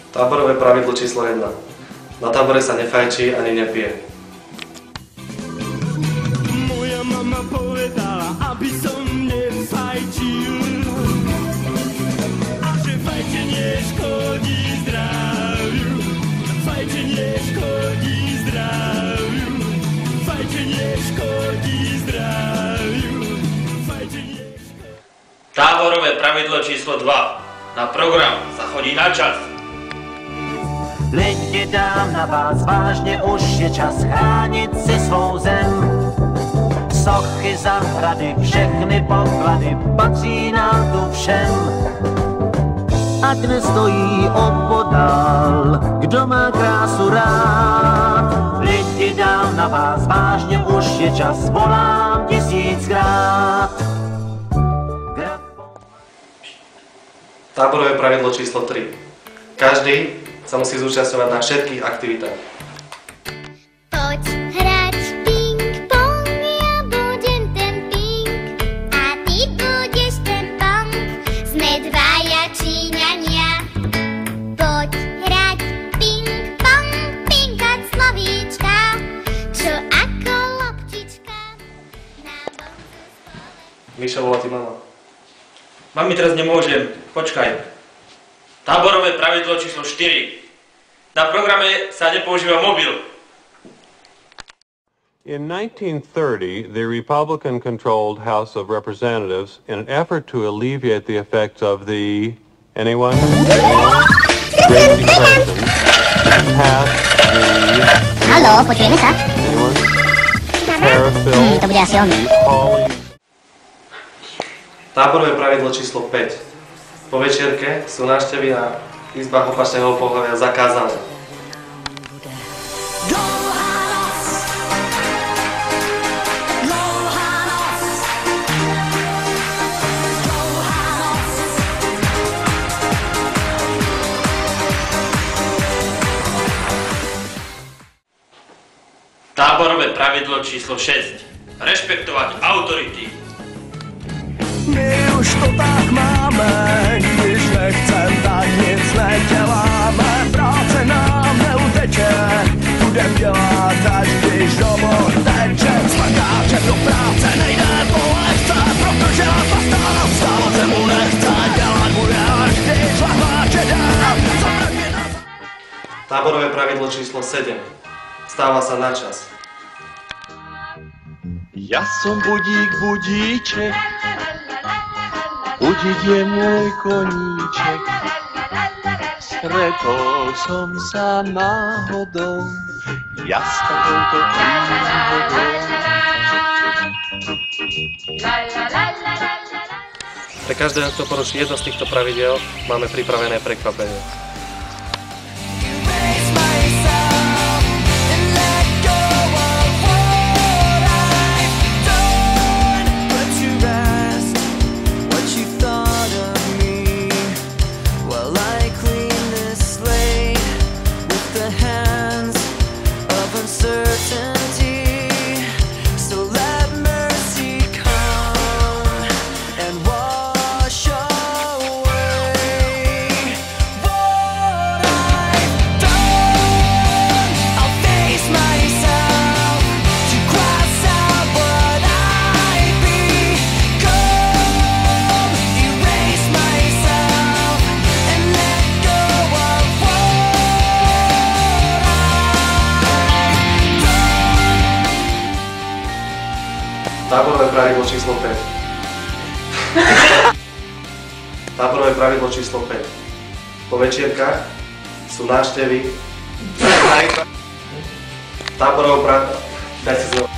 Táborové pravidlo číslo 1. Na tábore sa nefajčí ani nepije. Moja mama povedala, aby som nefajčil. A že fajčenie škodí zdraviu. Fajčenie škodí zdraviu. Fajčenie škodí zdraviu. Fajčenie škodí... Táborové pravidlo číslo 2. Na program sa chodí na čas. Lidi, dám na vás vážně, už je čas chránit si svou zem. Sochy, zahrady, všechny poklady patří nám tu všem. Ať nestojí opodál, kdo má krásu rád. Lidi, dám na vás vážně, už je čas, volám 1000krát. Táborové pravidlo číslo 3. Každý sa musí zúčastňovať na všetkých aktivitách. Poď hrať ping-pong, ja budem ten ping a ty budeš ten pong. Sme dvaja Číňania. Poď hrať ping-pong, pingať slovíčka, čo ako loptička. Míša, volá ti mama. Mami, teraz nemôžem. Počkaj. Táborové pravidlo číslo 4. Na programe sa nepoužíva mobil. In 1930, the Republican-controlled House of Representatives, in an effort to alleviate the effects of the Great Depression, passed the Haló, počujeme sa? Tariff bill, To bude asi on. Táborové pravidlo číslo 5. Po večierke sú návštevy na izbách opačného pohlavia zakázané. Táborové pravidlo číslo 6. Rešpektovať autority. My už to tak máme, když nechcem, tak nic neděláme. Práce nám neuteče, budem dělat, až když domov teče. Smakáčem do práce nejde po lehce, protože nás zastává, vstávat se mu nechce. Dělat bude, až když lahváče dá. Táborové pravidlo číslo 7. Stáva sa na čas. Ja som budík, budíček, budiť je môj koníček. Stretol som sa náhodou, ja s takouto príhodou. Pre každého, kto poruší jedno z týchto pravidiel, máme pripravené prekvapenie. Táborové pravidlo číslo 5. Táborové pravidlo číslo 5. Po večierkach sú návštevy. Táborové pravidlo...